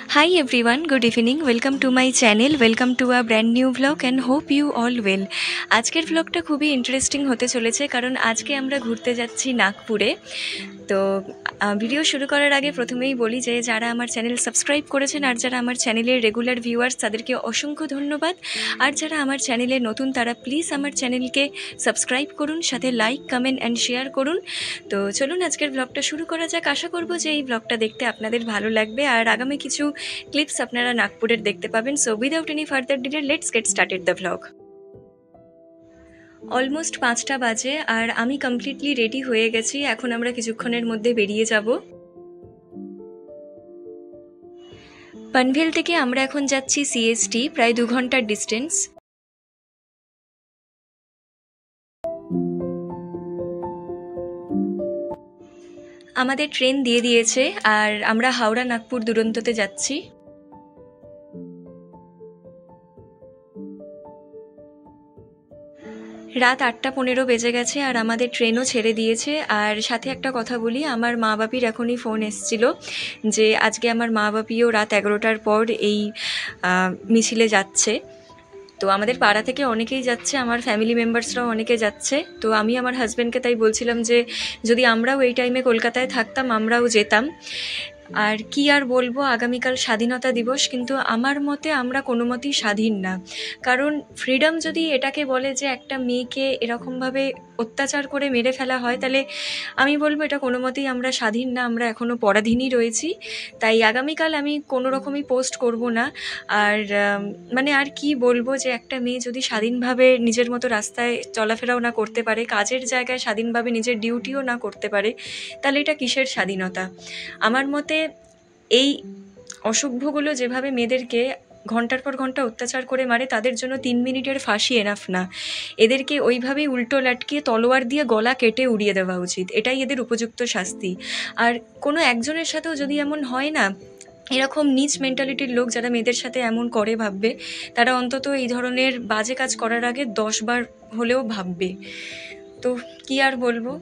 Hi everyone, good evening. Welcome to my channel. Welcome to a brand new vlog and hope you all well. আজকের vlogটা খুবই interesting হতে চলেছে কারণ আজকে আমরা ঘুরতে যাচ্ছি নাগপুরে। তো ভিডিও শুরু করার আগে প্রথমেই বলি যে যারা আমার চ্যানেল সাবস্ক্রাইব করেছেন আর যারা আমার চ্যানেলের রেগুলার ভিউয়ার্স তাদেরকে অসংখ্য ধন্যবাদ। আর যারা আমার চ্যানেলে নতুন তারা প্লিজ আমার চ্যানেলকে সাবস্ক্রাইব করুন, সাথে লাইক, কমেন্ট অ্যান্ড শেয়ার করুন। তো চলুন আজকের ব্লগটা শুরু করা যাক। আশা করব যে এই ব্লগটা দেখতে আপনাদের ভালো লাগবে আর আগামী কিছু ক্লিপস আপনারা নাগপুরের দেখতে পাবেন। So without any further delay let's get started the vlog. Almost 5টা বাজে আর আমি কমপ্লিটলি রেডি হয়ে গেছি। এখন আমরা কিছুক্ষণের মধ্যে বেরিয়ে যাব। পনভেল থেকে আমরা এখন যাচ্ছি সিএসটি, প্রায় 2 ঘন্টার ডিস্টেন্স। আমাদের ট্রেন দিয়ে দিয়েছে আর আমরা হাওড়া নাগপুর দুরন্তোতে যাচ্ছি। রাত 8:15 বেজে গেছে আর আমাদের ট্রেনও ছেড়ে দিয়েছে। আর সাথে একটা কথা বলি, আমার মা বাপির এখনই ফোন এসেছিল যে আজকে আমার মা বাপিও রাত 11টার পর এই মিছিলে যাচ্ছে। তো আমাদের পাড়া থেকে অনেকেই যাচ্ছে, আমার ফ্যামিলি মেম্বার্সরাও অনেকে যাচ্ছে। তো আমি আমার হাজব্যান্ডকে তাই বলছিলাম যে যদি আমরাও এই টাইমে কলকাতায় থাকতাম আমরাও যেতাম। আর কি আর বলবো, আগামীকাল স্বাধীনতা দিবস, কিন্তু আমার মতে আমরা কোনো মতেই স্বাধীন না। কারণ ফ্রিডম যদি এটাকে বলে যে একটা মেয়েকে এরকমভাবে অত্যাচার করে মেরে ফেলা হয়, তাহলে আমি বলবো এটা কোনো মতেই আমরা স্বাধীন না, আমরা এখনও পরাধীনই রয়েছি। তাই আগামীকাল আমি কোনো রকমই পোস্ট করব না। আর মানে আর কি বলবো, যে একটা মেয়ে যদি স্বাধীনভাবে নিজের মতো রাস্তায় চলাফেরাও না করতে পারে, কাজের জায়গায় স্বাধীনভাবে নিজের ডিউটিও না করতে পারে, তাহলে এটা কিসের স্বাধীনতা? আমার মতে এই অসভ্যগুলো যেভাবে মেয়েদেরকে ঘন্টার পর ঘন্টা অত্যাচার করে মারে, তাদের জন্য 3 মিনিটের ফাঁসি এনাফ না। এদেরকে ওইভাবেই উল্টো লাটকিয়ে তলোয়ার দিয়ে গলা কেটে উড়িয়ে দেওয়া উচিত, এটাই এদের উপযুক্ত শাস্তি। আর কোনো একজনের সাথেও যদি এমন হয় না, এরকম নীচ মেন্টালিটির লোক যারা মেয়েদের সাথে এমন করে, ভাববে তারা অন্তত এই ধরনের বাজে কাজ করার আগে 10 বার হলেও ভাববে। তো কি আর বলবো,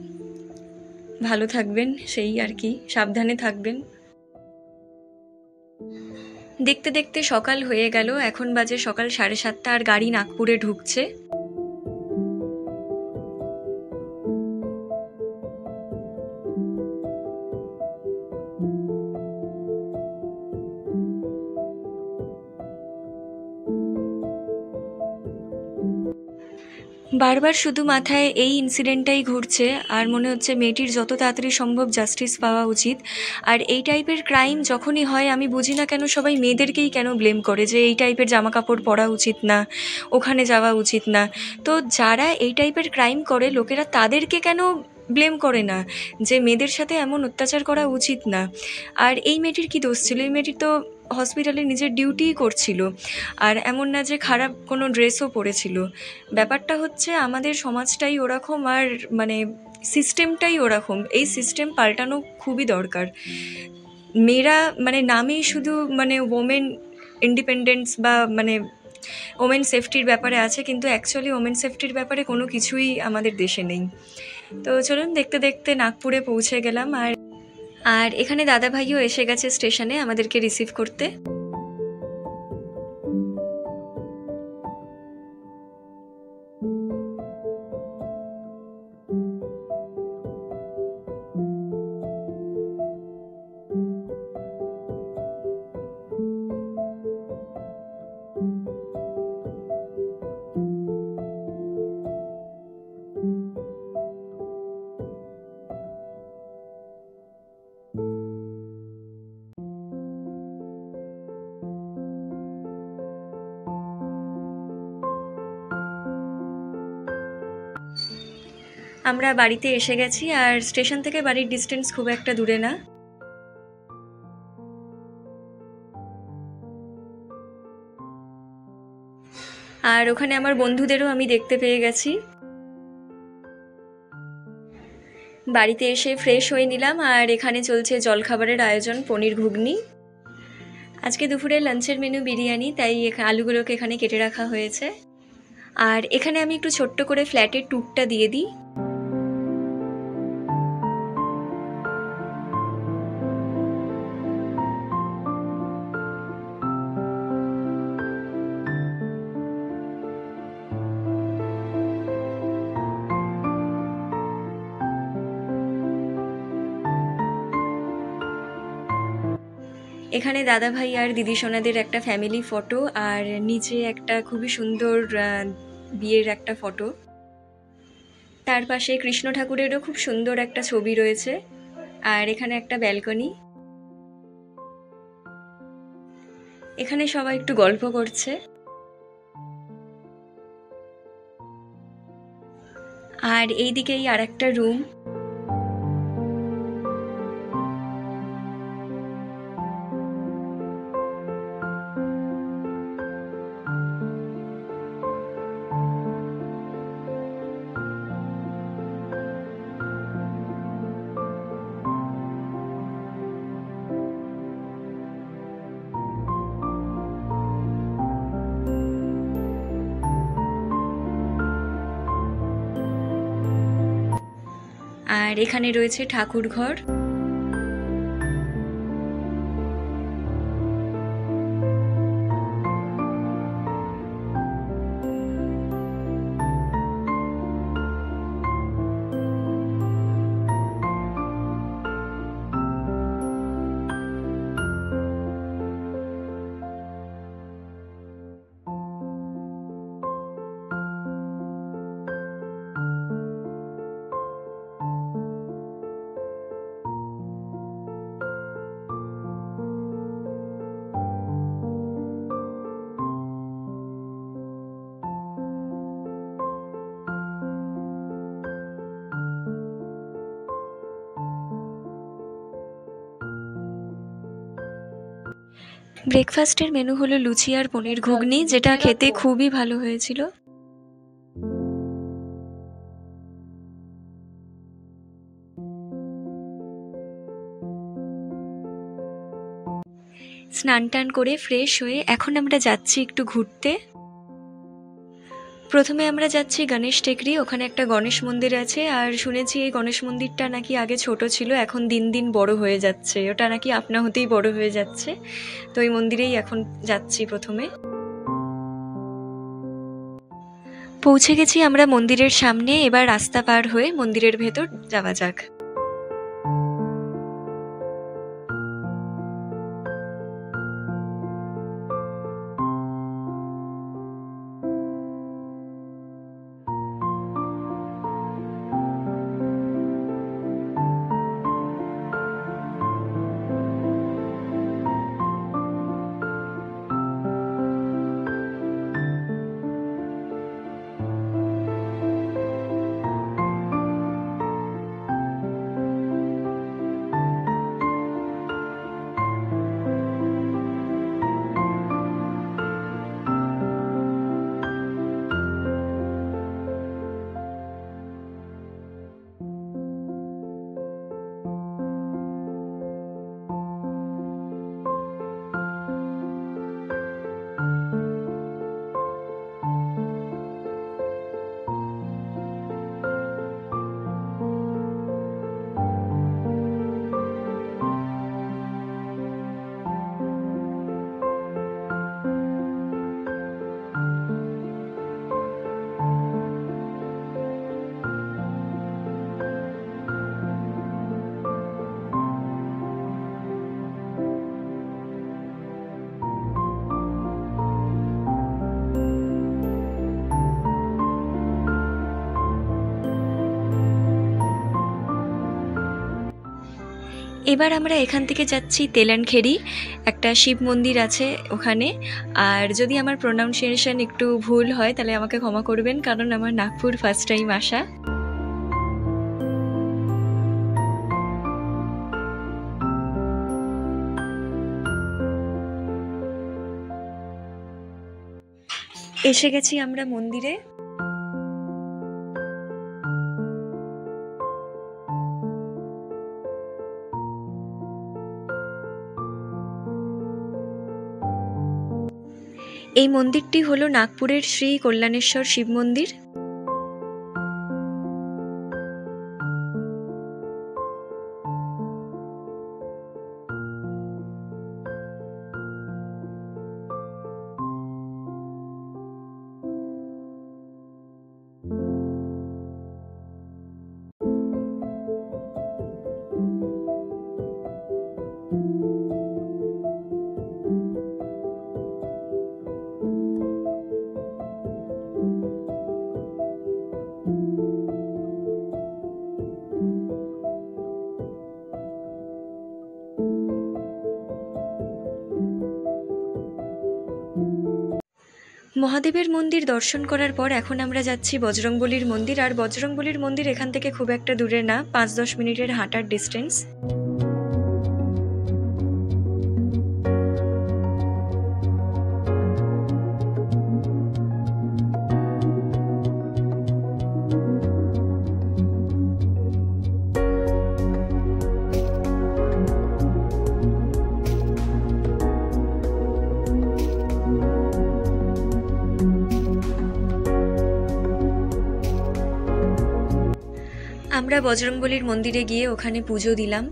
ভালো থাকবেন, সেই আর কি, সাবধানে থাকবেন। দেখতে দেখতে সকাল হয়ে গেল, এখন বাজে সকাল 7:30 আর গাড়ি নাগপুরে ঢুকছে। বারবার শুধু মাথায় এই ইনসিডেন্টটাই ঘুরছে আর মনে হচ্ছে মেয়েটির যত তাড়াতাড়ি সম্ভব জাস্টিস পাওয়া উচিত। আর এই টাইপের ক্রাইম যখনই হয়, আমি বুঝি না কেন সবাই মেয়েদেরকেই কেন ব্লেম করে যে এই টাইপের জামা কাপড় পরা উচিত না, ওখানে যাওয়া উচিত না। তো যারা এই টাইপের ক্রাইম করে লোকেরা তাদেরকে কেন ব্লেম করে না যে মেয়েদের সাথে এমন অত্যাচার করা উচিত না? আর এই মেয়েটির কী দোষ ছিল? এই মেয়েটির তো হসপিটালে নিজের ডিউটিই করছিল, আর এমন না যে খারাপ কোনো ড্রেসও পরেছিল। ব্যাপারটা হচ্ছে আমাদের সমাজটাই ওরকম, আর মানে সিস্টেমটাই ওরকম। এই সিস্টেম পাল্টানো খুবই দরকার। মেয়েরা মানে নামেই শুধু মানে ওমেন ইন্ডিপেন্ডেন্স বা মানে ওমেন সেফটির ব্যাপারে আছে, কিন্তু অ্যাকচুয়ালি ওমেন সেফটির ব্যাপারে কোনো কিছুই আমাদের দেশে নেই। তো চলুন, দেখতে দেখতে নাগপুরে পৌঁছে গেলাম। আর আর এখানে দাদা ভাইও এসে গেছে স্টেশনে আমাদেরকে রিসিভ করতে। আমরা বাড়িতে এসে গেছি আর স্টেশন থেকে বাড়ির ডিস্টেন্স খুব একটা দূরে না। আর ওখানে আমার বন্ধুদেরও আমি দেখতে পেয়ে গেছি। বাড়িতে এসে ফ্রেশ হয়ে নিলাম আর এখানে চলছে জলখাবারের আয়োজন, পনির ঘুগনি। আজকে দুপুরে লাঞ্চের মেনু বিরিয়ানি, তাই আলুগুলোকে এখানে কেটে রাখা হয়েছে। আর এখানে আমি একটু ছোট্ট করে ফ্ল্যাটের টুকটা দিয়ে দিই। এখানে দাদা ভাই আর দিদি সোনাদের একটা ফ্যামিলি ফটো, আর নিচে একটা খুবই সুন্দর বিয়ের একটা ফটো। তার পাশে কৃষ্ণ ঠাকুরেরও খুব সুন্দর একটা ছবি রয়েছে। আর এখানে একটা ব্যালকনি, এখানে সবাই একটু গল্প করছে। আর এইদিকেই আর একটা রুম। আর এখানে রয়েছে ঠাকুর ঘর। ব্রেকফাস্টের মেনু হলো লুচি আর পনির ঘুগনি, যেটা খেতে খুবই ভালো হয়েছিল। স্নান টান করে ফ্রেশ হয়ে এখন আমরা যাচ্ছি একটু ঘুরতে। প্রথমে আমরা যাচ্ছি গণেশ টেকরি, ওখানে একটা গণেশ মন্দির আছে। আর শুনেছি এই গণেশ মন্দিরটা নাকি আগে ছোট ছিল, এখন দিন দিন বড় হয়ে যাচ্ছে, ওটা নাকি আপনা হতেই বড় হয়ে যাচ্ছে। তো ওই মন্দিরেই এখন যাচ্ছি প্রথমে। পৌঁছে গেছি আমরা মন্দিরের সামনে, এবার রাস্তা পার হয়ে মন্দিরের ভেতর যাওয়া যাক। এবার আমরা এখান থেকে যাচ্ছি তেলানখেরি, একটা শিব মন্দির আছে ওখানে। আর যদি আমার প্রোনাউন্সিয়েশন একটু ভুল হয় তাহলে আমাকে ক্ষমা করবেন, কারণ আমার নাগপুর ফার্স্ট টাইম আসা। এসে গেছি আমরা মন্দিরে। এই মন্দিরটি হলো নাগপুরের শ্রী কল্যাণেশ্বর শিব মন্দির। মহাদেবের মন্দির দর্শন করার পর এখন আমরা যাচ্ছি বজরংবলীর মন্দির। আর বজরংবলীর মন্দির এখান থেকে খুব একটা দূরে না, 5-10 মিনিটের হাঁটার ডিস্টেন্স। আমরা বজরংবলীর মন্দিরে গিয়ে ওখানে পুজো দিলাম।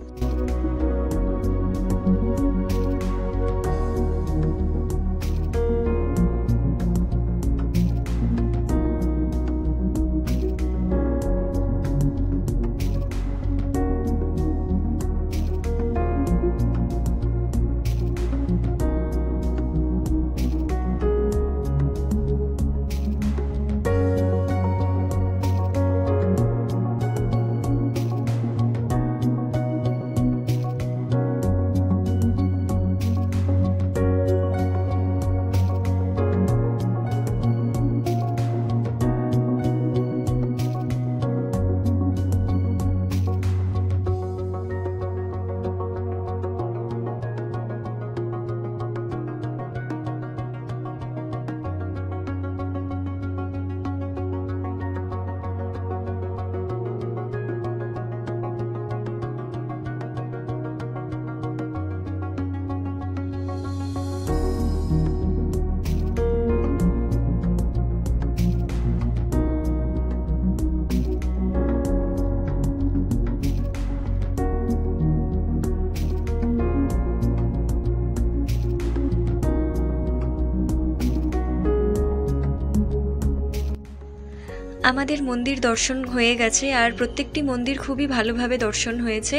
আমাদের মন্দির দর্শন হয়ে গেছে, আর প্রত্যেকটি মন্দির খুবই ভালোভাবে দর্শন হয়েছে।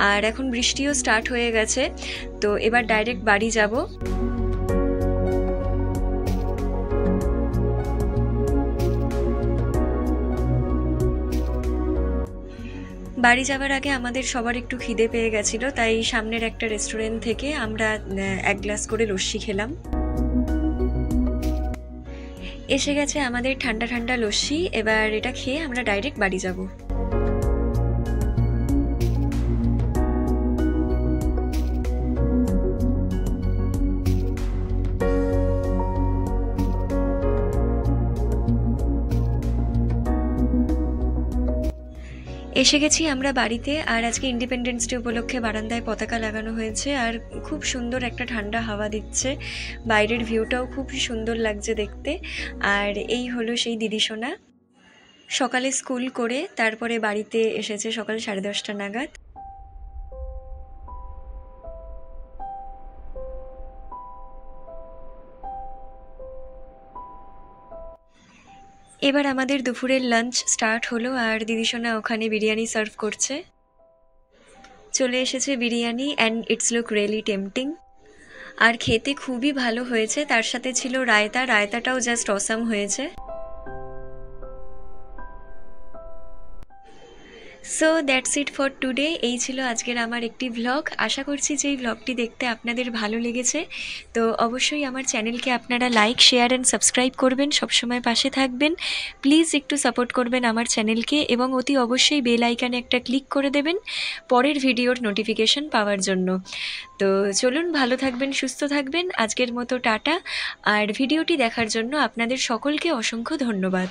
আর এখন বৃষ্টিও স্টার্ট হয়ে গেছে, তো এবার ডাইরেক্ট বাড়ি যাব। বাড়ি যাওয়ার আগে আমাদের সবার একটু খিদে পেয়ে গেছিলো, তাই সামনের একটা রেস্টুরেন্ট থেকে আমরা 1 গ্লাস করে লস্যি খেলাম। এসে গেছে আমাদের ঠান্ডা ঠান্ডা লস্যি, এবার এটা খেয়ে আমরা ডাইরেক্ট বাড়ি যাব। এসে গেছি আমরা বাড়িতে। আর আজকে ইন্ডিপেন্ডেন্স ডে উপলক্ষে বারান্দায় পতাকা লাগানো হয়েছে, আর খুব সুন্দর একটা ঠান্ডা হাওয়া দিচ্ছে। বাইরের ভিউটাও খুব সুন্দর লাগছে দেখতে। আর এই হলো সেই দিদিসোনা, সকালে স্কুল করে তারপরে বাড়িতে এসেছে সকাল 10:30 নাগাদ। এবার আমাদের দুপুরের লাঞ্চ স্টার্ট হলো, আর দিদিসোনা ওখানে বিরিয়ানি সার্ভ করছে। চলে এসেছে biryani, and it's look really tempting. আর খেতে খুবই ভালো হয়েছে, তার সাথে ছিল রায়তা, রায়তাটাও জাস্ট অসাম হয়েছে। So that's it for today. এই ছিল আজকের আমার একটি ভ্লগ। আশা করছি যে এই ভ্লগটি দেখতে আপনাদের ভালো লেগেছে। তো অবশ্যই আমার চ্যানেলকে আপনারা লাইক, শেয়ার অ্যান্ড সাবস্ক্রাইব করবেন, সবসময় পাশে থাকবেন। প্লিজ একটু সাপোর্ট করবেন আমার চ্যানেলকে, এবং অতি অবশ্যই বেল আইকনে একটা ক্লিক করে দেবেন পরের ভিডিওর নোটিফিকেশন পাওয়ার জন্য। তো চলুন, ভালো থাকবেন, সুস্থ থাকবেন। আজকের মতো টাটা। আর ভিডিওটি দেখার জন্য আপনাদের সকলকে অসংখ্য ধন্যবাদ।